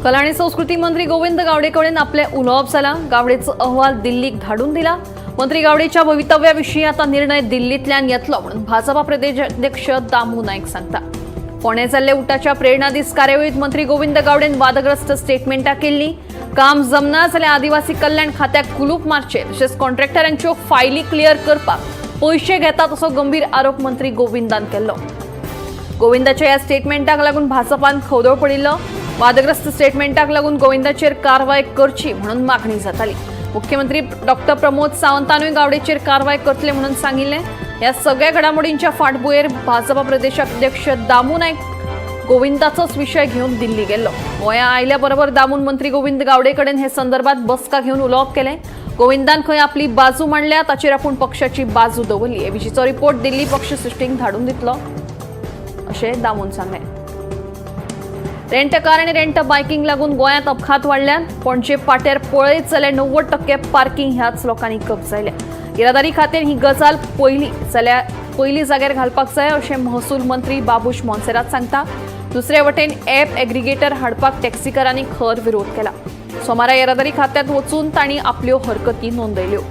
कला आणि संस्कृती मंत्री गोविंद गावडेकडून आपले उलोप झाला। गावडेचा अहवाल दिल्लीक धाडून दिला। मंत्री गावडेच्या भवितव्याविषयी आता निर्णय दिल्लीतल्यान येतलो म्हणून भाजपा प्रदेशाध्यक्ष दामू नाईक सांगता। फोंडे जाल्ले उठाच्या प्रेरणा दीस कार्यावळीत मंत्री गोविंद गावडेन वादग्रस्त स्टेटमेंटा केल्ली। काम जमना जाल्यार आदिवासी कल्याण खात्याक कुलूप मारचे तशेंच कॉन्ट्रॅक्टरांच्यो फायली क्लियर करपाक पैसे घेतात असो गंभीर आरोप मंत्री गोविंदान केल्लो। गोविंदाच्या या स्टेटमेंटाक लागून भाजपान खवदळ पडिल्लो। वादग्रस्त स्टेटमेंटाक लागून गोविंदाचेर कारवाय करची म्हणून मागणी जाताली। मुख्यमंत्री डॉक्टर प्रमोद सावंतानूय गावडेचेर कारवाय करतले म्हणून सांगिल्ले। या सगळ्या घडामोडींच्या फाटभुंयेर भाजपा प्रदेशाध्यक्ष दामू नाईक गोविंदाचोच विषय घेऊन दिल्ली गेल्लो। गोंया आयल्या बरोबर दामून मंत्री गोविंद गावडेकडेन हे संदर्भात बसका घेऊन उलोवप केले। गोविंदान खंय आपली बाजू मांडल्या ताचेर आपूण पक्षाची बाजू दवरली। हे विशींचो रिपोर्ट दिल्ली पक्ष सृश्टीक धाडून दितलो अशें दामून सांगलें। रेंट कार आणि रेंट बायकिंग लागून गोंयांत अपघात वाडल्यान पणजे पाट्यार पळयत जाल्यार 90% पार्किंग ह्याच लोकांनी कब्जायल्या। येरादारी खात्यान ही गजाल पयली जाग्यार घालपाक जाय अशें महसूल मंत्री बाबूश मोन्सेरात सांगता। दुसरे वटेन ॲप एग्रिगेटर हाडपाक टॅक्सीकारांनी खर विरोध केला। सोमारा येरादारी खात्यांत वचून तांणी आपल्यो हरकती नोंदयल्यो।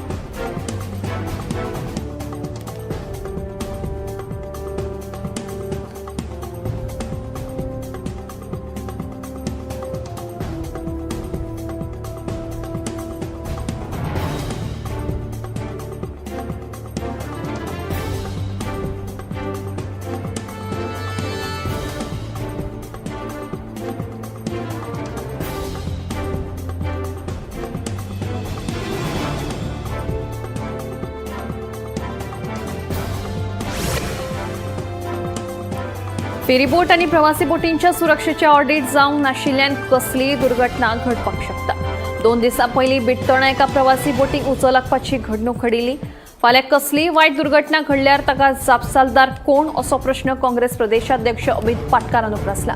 फेरीबोट आणि प्रवासी बोटींच्या सुरक्षेच्या ऑडिट जावंक नाशिल्ल्यान कसलीय दुर्घटना घडपाक शकता। 2 दिसां पयलीं बिट्टोणा एका प्रवासी बोटीक उजो लागपाची घडणूक घडिल्ली। फाल्यां कसलीय वायट दुर्घटना घडल्यार ताका जापसालदार कोण असो प्रश्न काँग्रेस प्रदेशाध्यक्ष अमित पाटकारान उपरासला।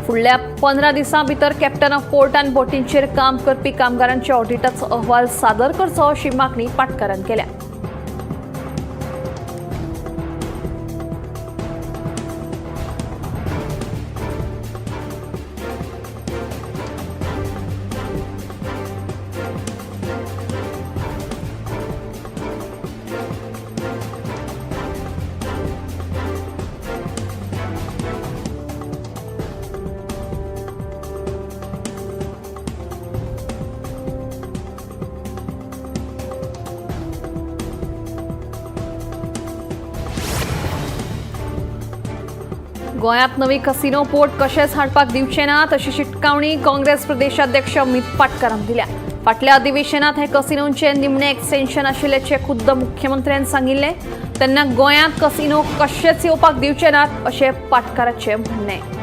फुडल्या 15 दिसां भितर कॅप्टन ऑफ पोर्ट आनी बोटींचेर काम करपी कामगारांच्या ऑडिटाचो अहवाल सादर करचो अशी मागणी पाटकारान केल्या। गोंयांत नवी कसिनो पोर्ट कशेंच हाडपाक दिवचे नात अशी शिटकावणी काँग्रेस प्रदेशाध्यक्ष अमित पाटकारान दिल्या। फाटल्या अधिवेशनात हे कसिनोंचे निमणे एक्सटेन्शन आशिल्ल्याचे खुद्द मुख्यमंत्र्यान सांगिल्ले। तेन्ना गोंयांत कसिनो कशेच येवपाक दिवचे नात अशें पाटकाराचें म्हणणें।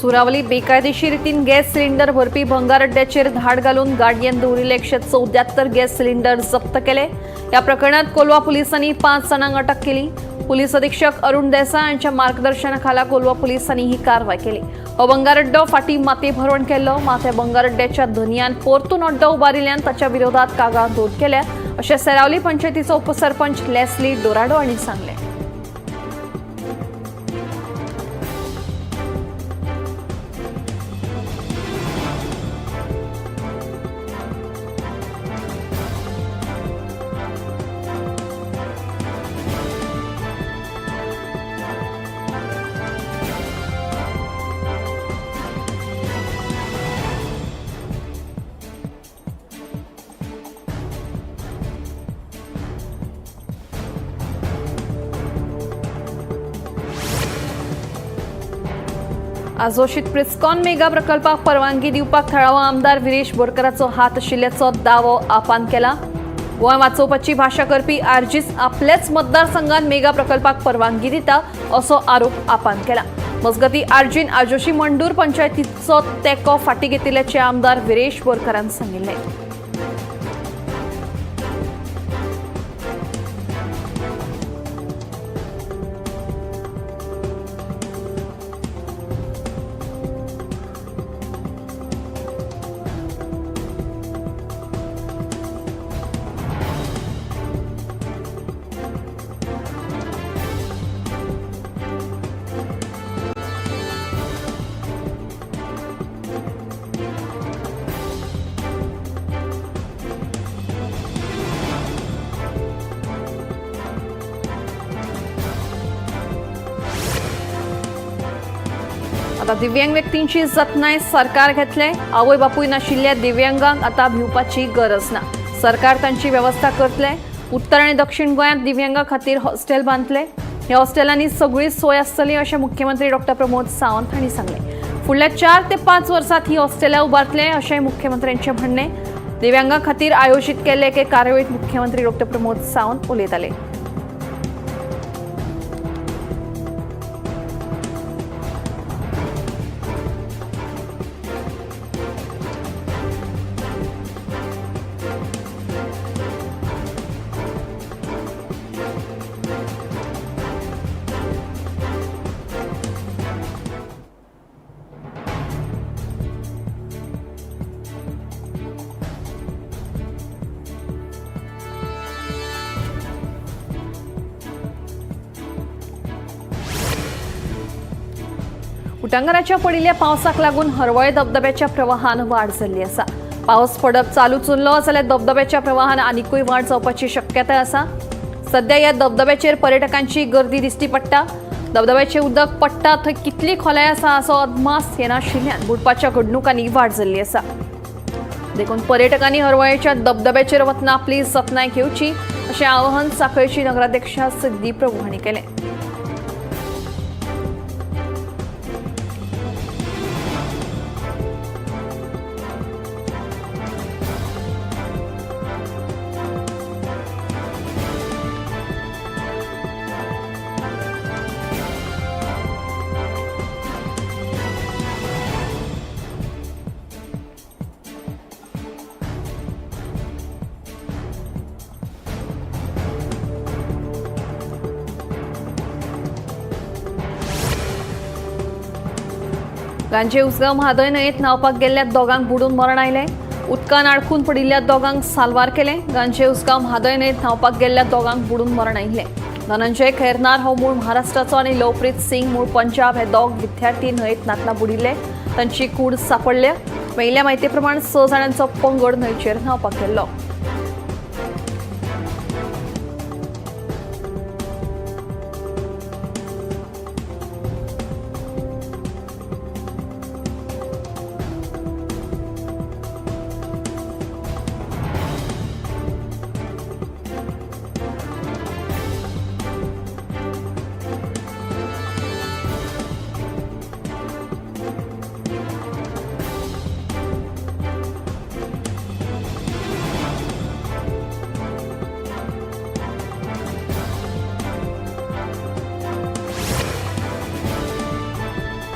सुरावली बेकायदेशीर रितीन गॅस सिलिंडर भरपी भंगार अड्ड्याचेर धाड घालून गाडयेन दवरिल्ले 174 गॅस सिलिंडर जप्त केले। या प्रकरणात कोलवा पोलिसांनी 5 जाणांक अटक केली। पोलीस अधीक्षक अरुण देसाई यांच्या मार्गदर्शनाखाला कोलवा पोलिसांनी ही कारवाय केली। हो भंगार अड्डो फाटी माती भरवण केल्लो। माते भंगार अड्ड्याच्या धन्यान परतून अड्डो उबारिल्ल्यान ताच्या विरोधात कागाळ नोंद केल्या अशें सेरावली पंचायतीचो उपसरपंच लेस्ली डोराडो हांणी सांगलें। आजोशीत प्रिस्कॉन मेगा प्रकल्पाक परवानगी दिवपाक थळावो आमदार विरेश बोरकराचो हात आशिल्ल्याचो दावो आपान केला. गोंय वाचोवपाची भाशा करपी आर्जीस आपल्याच मतदारसंघात मेगा प्रकल्पाक परवानगी दिता असो आरोप आपान केला. मजगती आर्जीन आजोशी मंडूर पंचायतीचो तेको फाटी घेतिल्ल्याचे आमदार विरेश बोरकरान सांगिल्ले. आता दिव्यांग व्यक्तींची जतनाय सरकार घेतले. आवय बापूय नाशिल्ल्या दिव्यांगांक आता भिवपाची गरज ना. सरकार तांची व्यवस्था करतले. उत्तर आणि दक्षिण गोंयांत दिव्यांगां खातीर हॉस्टेल बांदतले. ह्या हॉस्टेलांनी सगळी सोय आसतली अशें मुख्यमंत्री डॉ. प्रमोद सावंत हांणी सांगले. फुडल्या 4 ते 5 वर्सांत ही हॉस्टेलां उबारतले अशें मुख्यमंत्र्यांचें म्हणणें. दिव्यांगां खातीर आयोजीत केल्ले एके कार्यावळीत मुख्यमंत्री डॉ. प्रमोद सावंत उलयताले. उटंगराच्या पडिल्ल्या पावसाक लागून हरवळे धबधब्याच्या प्रवाहान वाढ जाल्ली आसा. पावस पडप चालूच उरलो जाल्यार धबधब्याच्या प्रवाहान आनीकूय वाढ जावपाची शक्यताय आसा. सध्या ह्या धबधब्याचेर पर्यटकांची गर्दी दिसटी पडटा. धबधब्याचे उदक पडटा थंय कितली खोलाय आसा असो अदमास येनाशिल्ल्यान बुडपाच्या घडणुकांनी वाढ जाल्ली आसा. देखून पर्यटकांनी हरवळेच्या धबधब्याचेर वतना आपली जतनाय घेवची अशें आवाहन सांखळेची नगराध्यक्ष सिद्धी प्रभू हांणी केलें. गांजे उसगांव म्हादय न्हंयेत न्हावपाक गेल्ल्या दोगांक बुडून मरण आयलें. उदकान आडकून पडिल्ल्या दोगांक साल्वार केलें. गांजे उसगांव म्हादय न्हंयेत न्हावपाक गेल्ल्या दोगांक बुडून मरण आयिल्लें. धनंजय खैरनार हो मूळ महाराष्ट्राचो आनी लवप्रीत सिंग मूळ पंजाब हे दोग विद्यार्थी न्हंयेत न्हातना बुडिल्ले. तांची कूड सापडल्या. मेळिल्ल्या म्हायती प्रमाण 6 जाणांचो पंगड न्हंयचेर न्हावपाक गेल्लो.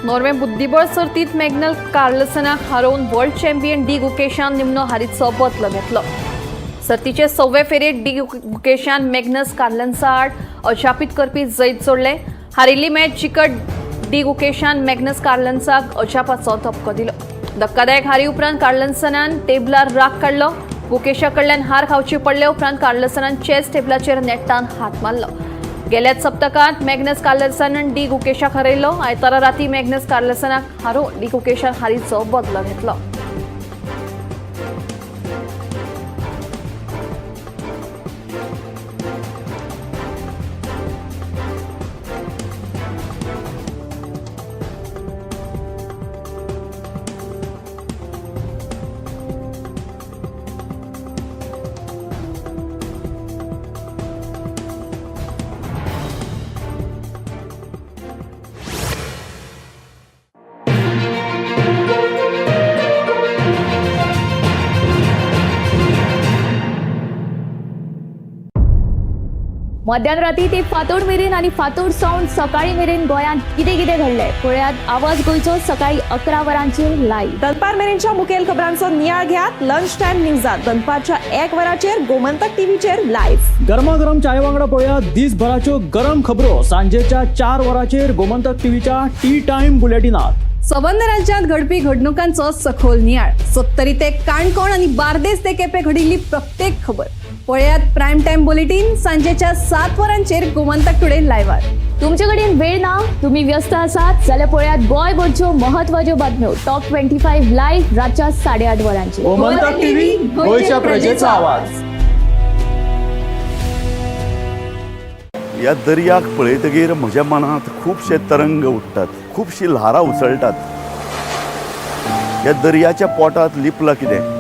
नॉर्वे बुद्धिबळ सर्तीत मॅग्नल कार्लसनाक हारोवन वर्ल्ड चॅम्पियन डी गुकेशान निमणो हारीचो बदलो घेतलो. सर्तीचे 6वे फेरयेत डी गुकेशान मॅग्नस कार्लन्सा आड अजापीत करपी जैत जोडले. हारिल्ली मॅच जिखत डी गुकेशान मॅग्नस कार्लन्साक अजापाचो धपको दिलो. धक्कादायक हारी उपरांत कार्लसनान टेबलार राग काडलो. गुकेशा कडल्यान हार खावची पडले उपरांत कार्लसनान चेस टेबलाचेर नेटान हात मारलो. गेल्याच सप्तकांत मॅग्नस कार्लसनान डी गुकेशाक हरयलो. आयतारा राती मॅग्नस कार्लसनाक हारोवन डी गुकेशान हारीचो बदलो घेतलो. मध्यानराती ते फातोड मेरेन आणि फातोड सावन सकाळी मेरेन गोंयांत कितें कितें घडलें पळयात आवाज गोंयचो सकाळी 11 वरांचेर लायव्ह. दनपार मेरेनच्या मुखेल खबरांचो नियाळ घेयात लंच टायम न्यूजात दनपारच्या 1 वराचेर गोमंतक टीव्हीचेर लायव्ह. गरमागरम चाय वांगडा पळयात दिसभराच्यो गरम खबरो सांजेच्या 4 वराचेर गोमंतक टीव्हीच्या टी टाइम बुलेटिनात. संबंध राज्यांत घडपी घडणुकांचो सखोल नियाळ 70 ते काणकोण आणि बार्देस ते केपें घडिल्ली प्रत्येक खबर पळयात प्रायम टाइम बुलेटिन सांजेच्या 7 वरांचेर गोमंतक टुडे लायव्हार. तुमचे कडेन वेळ ना, तुम्ही व्यस्त आसात जाल्यार पळयात गोंयभरच्यो म्हत्वाच्यो बातम्यो टॉप 25 लायव्ह रातच्या 8:30 वरांचेर. गोमंतक टीव्ही गोंयच्या प्रजेचा आवाज. ह्या दर्याक पळयतकीर म्हज्या मनांत खुबशे तरंग उठतात, खुबशी ल्हारां उसळटात. ह्या दर्याच्या पोटांत लिपलां कितें?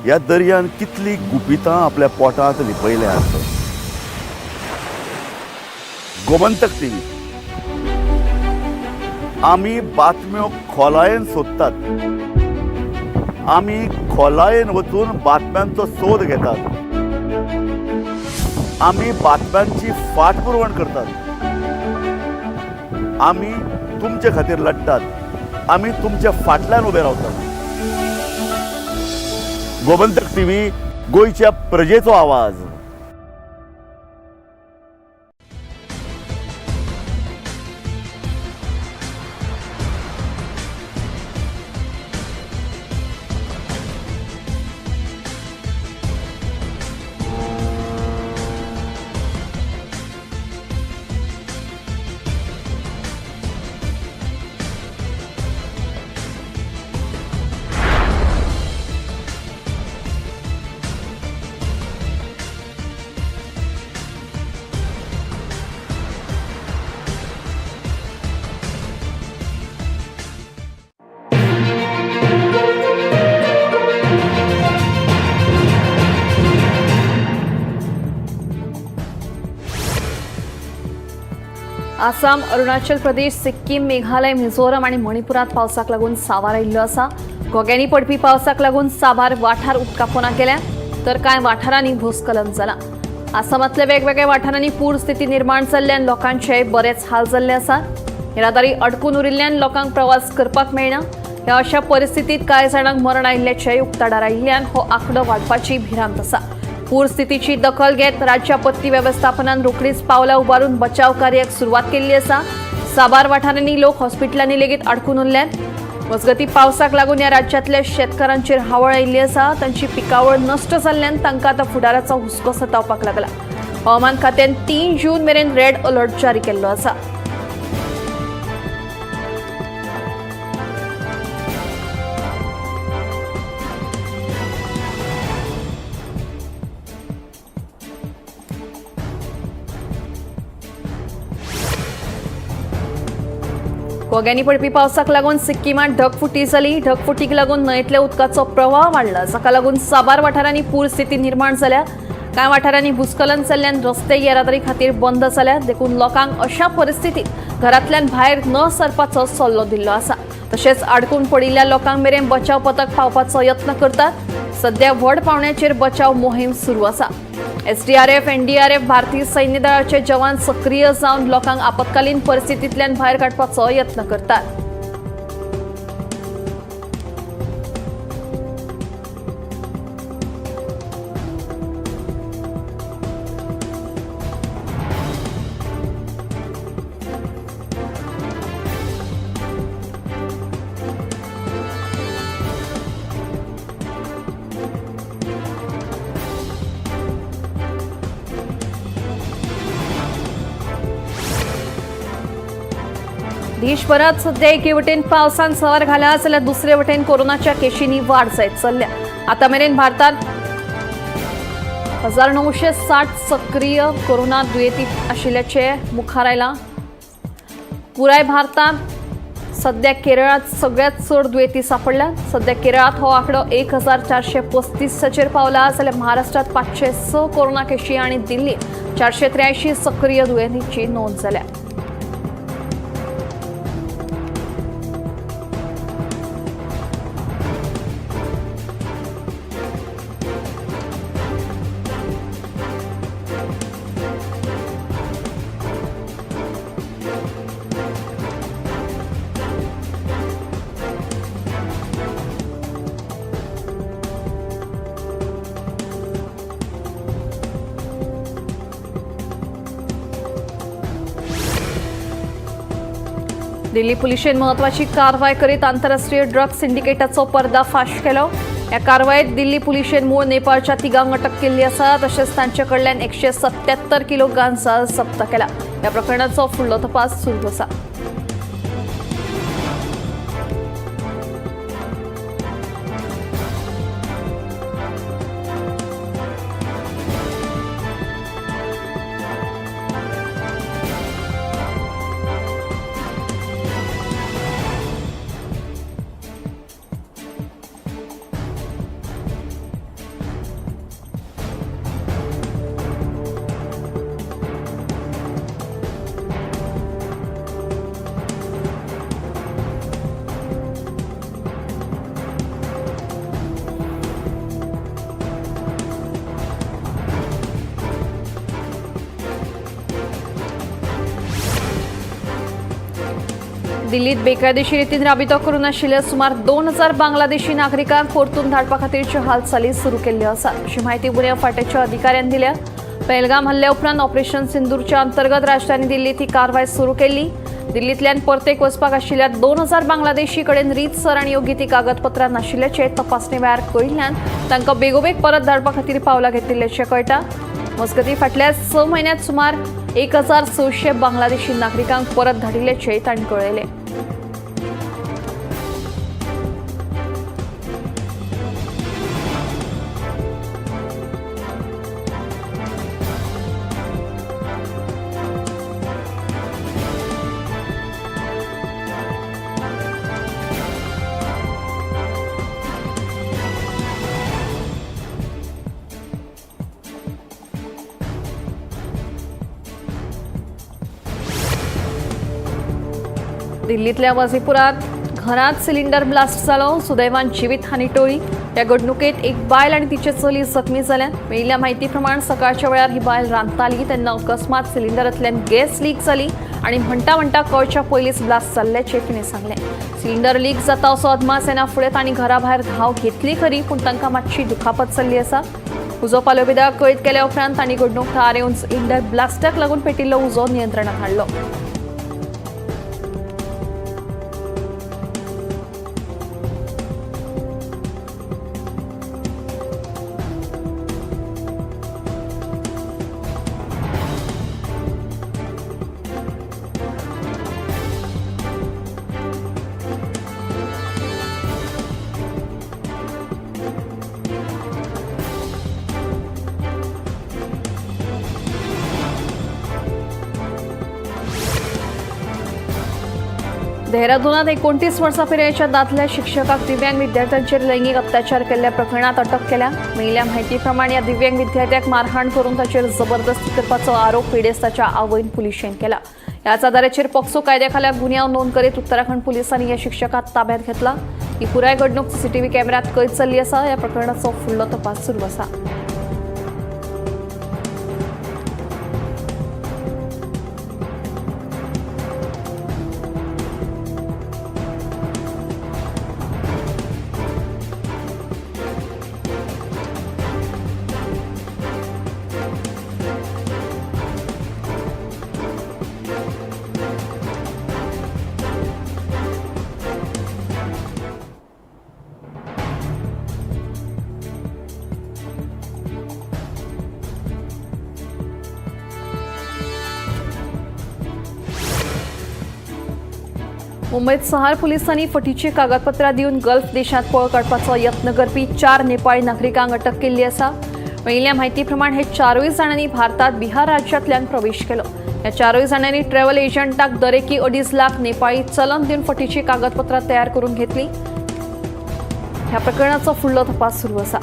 ह्या दर्यान कितली गुपितां आपल्या पोटांत लिपयल्यात. गोमंतक टीव्ही आमी बातम्यो खोलायेन सोदतात. आमी खोलायेन वचून बातम्यांचो सोद घेतात. आमी बातम्यांची फाटपुरवण करतात. आमी तुमचे खातीर लढटात. आमी तुमच्या फाटल्यान उबे रावतात. गोमंतक टीव्ही गोंयच्या प्रजेचो आवाज. आसाम, अरुणाचल प्रदेश, सिक्कीम, मेघालय, मिझोरम आणि मणिपुरात पावसाक लागून सावार आयिल्लो आसा. घोग्यांनी पडपी पावसाक लागून साबार वाठार उदकापोना केल्या तर कांय वाठारांनी भूस्खलन जालां. आसामांतल्या वेगवेगळ्या वाठारांनी पूर स्थिती निर्माण जाल्ल्यान लोकांचे बरेच हाल जाल्ले आसा. येरादारी अडकून उरिल्ल्यान लोकांक प्रवास करपाक मेळना. ह्या अशा परिस्थितीत कांय जाणांक मरण आयिल्ल्याचे उक्ताडार आयिल्ल्यान हो आंकडो वाडपाची भिरांत आसा. पूर स्थितीची दखल घेत राज्य आपत्ती वेवस्थापनान रोखडीच पावलां उबारून बचाव कार्याक सुरवात केल्ली आसा. साबार वाठारांनी लोक हॉस्पिटलांनी लेगीत अडकून उरल्यात. मजगती पावसाक लागून ह्या राज्यांतल्या शेतकारांचेर हावळ आयिल्ली आसा. तांची पिकावळ नश्ट जाल्ल्यान तांकां आतां फुडाराचो हुस्को सतावपाक लागला. हवामान खात्यान 3 जून मेरेन रेड अलर्ट जारी केल्लो आसा. घोग्यांनी पडपी पावसाक लागून सिक्कीमांत ढगफुटी जाली. ढगफुटीक लागून न्हंयेतल्या उदकाचो प्रवाह वाडला, जाका लागून साबार वाठारांनी पूर स्थिती निर्माण जाल्या. कांय वाठारांनी भूस्खलन जाल्ल्यान रस्ते येरादारी खातीर बंद जाल्यात. देखून लोकांक अशा परिस्थितीत घरांतल्यान भायर न सरपाचो सल्लो दिल्लो आसा. तशेंच अडकून पडिल्ल्या लोकांक मेरेन बचाव पथक पावपाचो यत्न करतात. सध्या व्हड पावण्याचेर बचाव मोहीम सुरू आसा. SDRF, NDRF, भारतीय सैन्य दळाचे जवान सक्रिय जावन लोकांक आपत्कालीन परिस्थितींतल्यान भायर काडपाचो यत्न करतात. देशभरात सध्या एके वटेन पावसान सवार घाला जाल्यार दुसरे वटेन कोरोनाच्या केशींनी वाड जायत चल्ल्या. आता मेरेन भारतात 1960 सक्रिय कोरोना दुयेंती आशिल्ल्याचे मुखार आयला. पुराय भारतांत सध्या केरळात सगळ्यात चड दुयेंती सापडल्या. सध्या केरळात हो आंकडो 1435 पावला जाल्यार महाराष्ट्रात 506 कोरोना केशी आणि दिल्लीत 483 सक्रिय दुयेंतींची नोंद जाल्या. दिल्ली पोलिसांनी महत्वाची कारवाई करीत आंतरराष्ट्रीय ड्रग सिंडिकेटाचो पर्दाफाश केलो. या कारवाईत दिल्ली पोलिसांनी मूळ नेपाळच्या तिगांक अटक केली आसा. तशेंच तांचे कडल्यान 177 किलो गांजा जप्त केला. या प्रकरणाचो फुडलो तपास सुरू आसा. दिल्लीत बेकायदेशीर रितीन राबितो करून आशिल्ल्या सुमार 2000 बांगलादेशी नागरिकांक परतून धाडपा खातीरच्यो हालचाली सुरू केल्ल्यो आसात अशी माहिती पुणे फाट्याच्या अधिकाऱ्यांनी दिल्या. पहलगाम हल्ल्या उपरांत ऑपरेशन सिंदूरच्या अंतर्गत राजधानी दिल्लीत ही कारवाय सुरू केली. दिल्लींतल्यान परतेक वचपाक आशिल्ल्या 2000 बांगलादेशी कडेन रीतसर आनी योग्य ती कागदपत्रां नाशिल्ल्याचे तपासणी वेळार कळिल्ल्यान तांकां बेगोबेग परत धाडपा खातीर पावलां घेतिल्ल्याचें कळटा. मजगतीं फाटल्या 6 म्हयन्यांत सुमार 1600 बांगलादेशी नागरिकांक परत धाडिल्ल्याचें तांणी कळयलें. दिल्लीतल्या वजीपुरात घरात सिलिंडर ब्लास्ट जालो. सुदैवान जिवीतहानी टळ्ळी. या घडणुकेत एक बायल आनी तिचे चली जखमी जाल्यात. मेळिल्ल्या म्हायती प्रमाण सकाळच्या वेळार ही बायल रांदताली तेन्ना अकस्मात सिलिंडरांतल्यान गॅस लीक जाली आनी म्हणटा म्हणटा कळच्या पयलींच ब्लास्ट जाल्ल्याचें तिणें सांगलें. सिलिंडर लीक जाता असो अदमास येना फुडें तांणी घरा भायर धांव घेतली खरी पूण तांकां मातशी दुखापत जाल्ली आसा. उजो पालोविदाक कळीत केल्या उपरांत तांणी घडणूक थळार येवन सिलिंडर ब्लास्टाक लागून पेटिल्लो उजो नियंत्रणात हाडलो. देहरादूनात 29 वर्सां पिरायेच्या दादल्या शिक्षकाक दिव्यांग विद्यार्थ्यांचेर लैंगीक अत्याचार केल्ल्या प्रकरणात अटक केल्या. मेळिल्ल्या म्हायती प्रमाण या दिव्यांग विद्यार्थ्याक मारहाण करून ताचेर जबरदस्ती करपाचो आरोप पिडेस्त ताच्या आवयन पुलिशेन केला. ह्याच आदाराचेर पॉक्सो कायद्याखाला गुन्यांव नोंद करीत उत्तराखंड पुलिसांनी ह्या शिक्षकाक ताब्यात घेतला. ही पुराय घडणूक सीसीटीव्ही कॅमेऱ्यात कैद जाल्ली आसा. ह्या प्रकरणाचो फुडलो तपास सुरू आसा. मुंबईत सहार पोलिसांनी फटीची कागदपत्रां दिवन गल्फ देशांत पळ काडपाचो यत्न करपी 4 नेपाळी नागरिकांक अटक केल्ली आसा. मेळिल्ल्या म्हायती प्रमाण हे 4 जाणांनी भारतात बिहार राज्यांतल्यान प्रवेश केलो. ह्या 4 जाणांनी ट्रॅव्हल एजंटाक दरेकी 2.5 लाख नेपाळी चलन दिवन फटीची कागदपत्रां तयार करून घेतली. ह्या प्रकरणाचो फुडलो तपास सुरू आसा.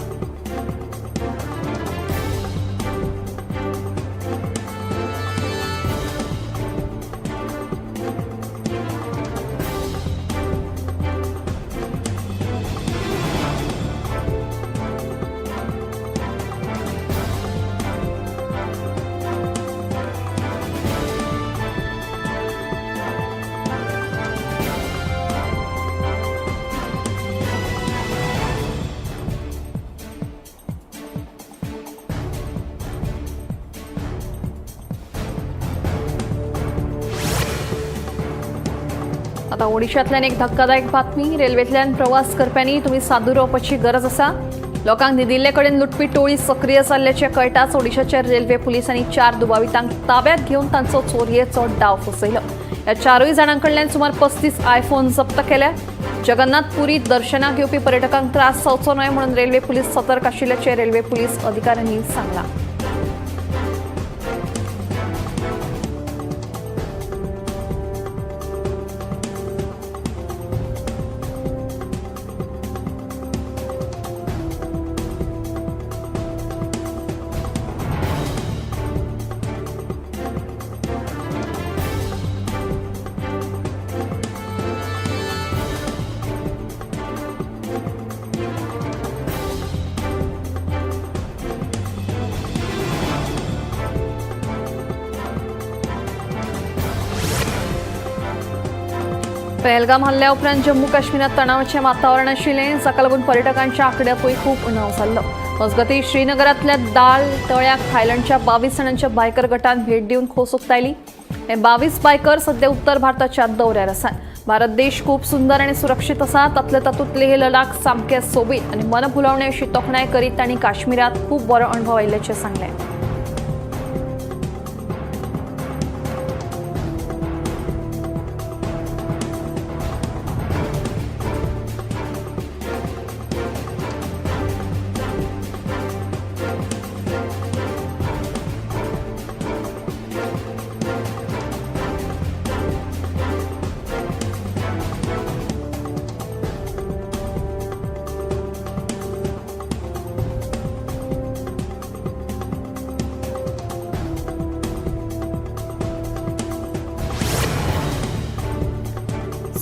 आता ओडिशांतल्यान एक धक्कादायक बातमी. रेल्वेंतल्यान प्रवास करप्यांनी तुमी सादूर रावपाची गरज आसा. लोकांक न्हिदिल्ले कडेन लुटपी टोळी सक्रीय जाल्ल्याचे कळटाच ओडिशाचे रेल्वे पुलिसांनी 4 दुबावितांक ताब्यात घेवन तांचो चोरयेचो डाव फसयलो. ह्या 4 जाणांकडल्यान सुमार 35 आयफोन जप्त केल्या. जगन्नाथ पुरी दर्शनाक येवपी पर्यटकांक त्रास जावचो न्हय म्हणून रेल्वे पुलीस सतर्क आशिल्ल्याचे रेल्वे पुलीस अधिकाऱ्यांनी सांगलां. पहलगाम हल्ल्या उपरांत जम्मू काश्मीरात तणावाचें वातावरण आशिल्लें, जाका लागून पर्यटकांच्या आंकड्यातूय खूब उणाव जाल्लो. मजगतीं श्रीनगरांतल्या दाल तळ्याक थायलंडच्या 22 जाणांच्या बायकर गटान भेट दिवन खोस उक्तायली. हे 22 बायकर सध्या उत्तर भारताच्या दौऱ्यार आसात. भारत देश खूब सुंदर आनी सुरक्षीत आसा. तातूंत लेह लडाख सामकें सोबीत आनी मनभुलावणे अशी तोखणाय करीत तांणी काश्मीरात खूब बरो अणभव आयिल्ल्याचें सांगलें.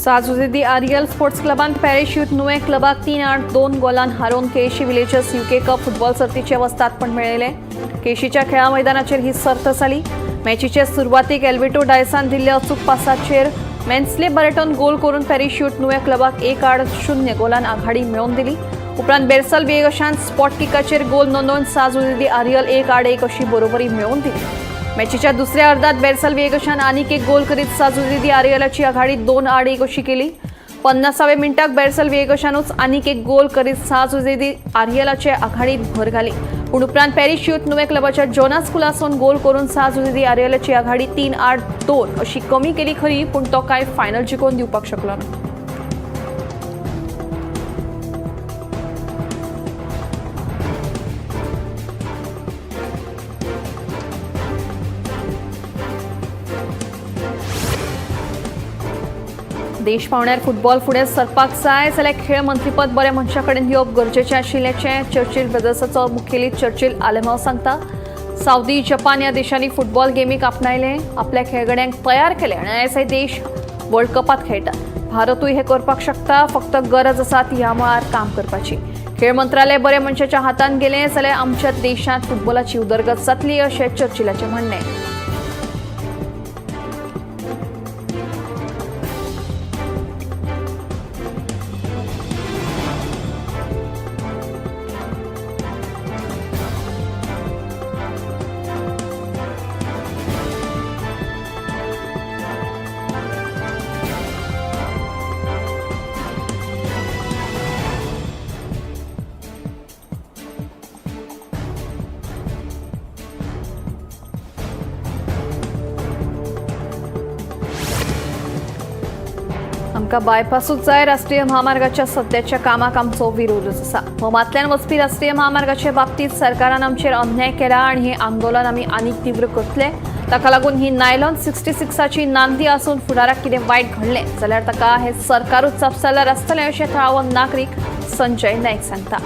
साजुजेदी आरियल स्पोर्ट्स क्लबान पॅरेश्यूट नुवे क्लबाक 3-8-2 गोलान हारोवन केशी विलेजर्स यूके कप फुटबॉल सर्तीचे वस्तादपण मेळयले. केशीच्या खेळा मैदानाचेर ही सर्त जाली. मॅचीचे सुरवातीक एल्विटो डायसान दिल्ल्या अचूक पासाचेर मेन्सले बरेटोन गोल करून पॅरेश्यूट नुवे क्लबाक 1-0 गोलान आघाडी मेळोवन दिली. उपरांत बेर्सल वेगशान स्पॉट किकाचेर गोल नोंदवून साजुजेदी आरियल 1-1 अशी बरोबरी मेळोवन दिली. मॅचीच्या दुसऱ्या अर्धात बेर्सल वेगशान आनीक एक गोल करीत साजुजेदी आरियलाची आघाडी 2-1 अशी केली. 50व्या मिनटाक बेर्सल वेगशानूच आनीक एक गोल करीत साजुजेदी आरियलाचे आघाडीत भर घाली. पूण उपरांत पॅरेश्यूट नुवे क्लबाच्या जोनास कुलासोन गोल करून साजुजेदी आरियलाची आघाडी 3-2 अशी कमी केली खरी, पूण तो काय फायनल जिखोवन दिवपाक शकलो ना. देश पावण्यार फुटबॉल फुडें सरपाक जाय जाल्यार खेळ मंत्रीपद बऱ्या मनशा कडेन दिवप गरजेचें आशिल्ल्याचें चर्चिल ब्रदर्साचो मुखेली चर्चिल आलेमांव सांगता. सावदी, जपान ह्या देशांनी फुटबॉल गेमीक आपणायले, आपल्या खेळगड्यांक तयार केले आनी आयज देश वर्ल्ड कपात खेळटात. भारतूय हें करपाक शकता, फक्त गरज आसा ती ह्या मळार काम करपाची. खेळ मंत्रालय बऱ्या मनशाच्या हातान गेलें जाल्यार आमच्या देशांत फुटबॉलाची उदरगत जातली अशें चर्चिलाचें म्हणणें. आमकां बायपासूच जाय. राष्ट्रीय महामार्गाच्या सध्याच्या कामाक आमचो विरोधच आसा. होमांतल्यान वचपी राष्ट्रीय महामार्गाच्या बाबतींत सरकारान आमचेर अन्याय केला आनी हें आंदोलन आमी आनीक तीव्र करतले. ताका लागून ही नायलॉन 66ची नांदी आसून फुडाराक कितें वायट घडलें जाल्यार ताका हें सरकारूच जापसालदार आसतलें अशें थळावो नागरीक संजय नायक सांगता.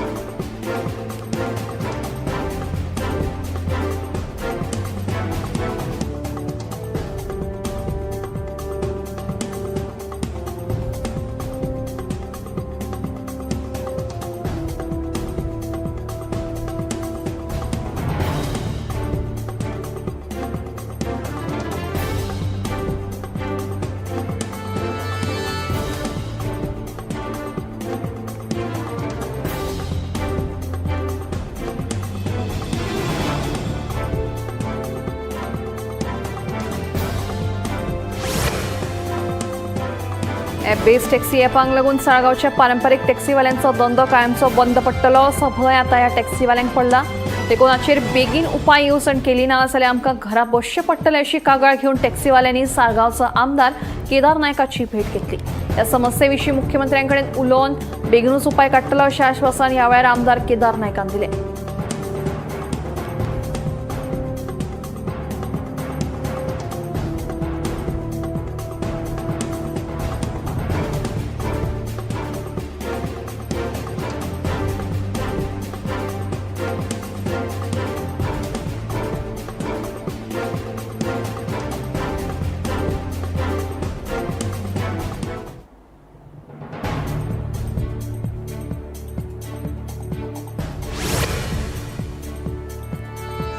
ॲप बेस्ड टॅक्सी ॲपांक लागून साळगांवच्या पारंपारीक टॅक्सीवाल्यांचो धंदो कायमचो बंद पडटलो असो भंय आतां ह्या टॅक्सीवाल्यांक पडला. देखून बेगीन उपाय येवजण केली ना जाल्यार आमकां घरा बसचें पडटलें अशी कागाळ घेवन टॅक्सीवाल्यांनी साळगांवचो आमदार केदार नायकाची भेट घेतली. ह्या समस्ये विशीं मुख्यमंत्र्यां कडेन उलोवन बेगीनूच उपाय काडटलो अशें आश्वासन ह्या वेळार आमदार केदार नायकान दिलें.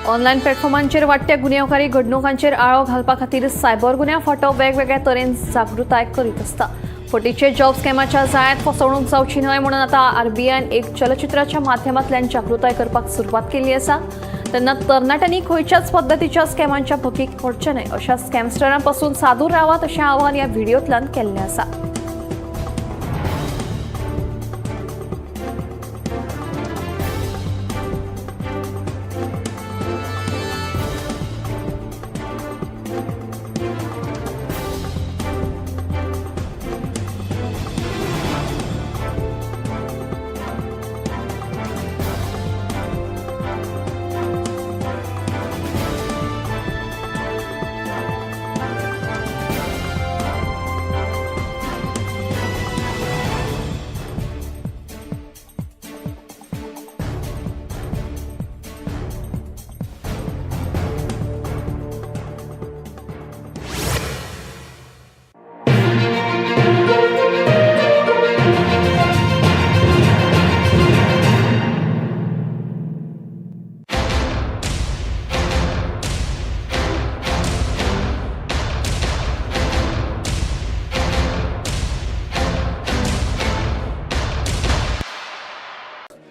ऑनलायन प्लॅटफॉर्मांचेर वाडट्या गुन्यांवकारी घडणुकांचेर आळो घालपा खातीर सायबर गुन्यांव फाटो वेगवेगळ्या तरेन जागृताय करीत आसता. फटीचे जॉब स्कॅमाच्या जाळ्यांत फसवणूक जावची न्हय म्हणून आतां आरबीआयन एक चलचित्राच्या माध्यमांतल्यान जागृताय करपाक सुरवात केल्ली आसा. तेन्ना तरणाट्यांनी खंयच्याच पद्दतीच्या स्कॅमांच्या भकीक पडचे न्हय अशा स्कॅमस्टरां पासून सादूर रावात अशें आवाहन ह्या व्हिडिओंतल्यान केल्लें आसा.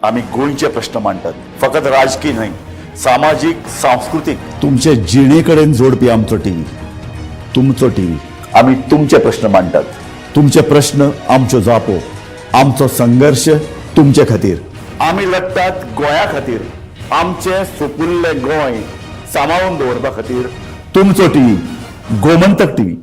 आम्ही गोंयचे प्रश्न मांडटात, फकत राजकीय न्हय, सामाजीक सांस्कृतीक. तुमचे जिणेकडेन जोडपी आमचो टीव्ही, तुमचो टीव्ही. आम्ही तुमचे प्रश्न मांडटात, तुमचे प्रश्न आमच्यो जापो, आमचो संघर्ष तुमचे खातीर. आम्ही लढटात गोंया खातीर, आमचे सोपुल्ले गोंय सांबाळून दवरपा खातीर. तुमचो टीव्ही, गोमंतक टीव्ही.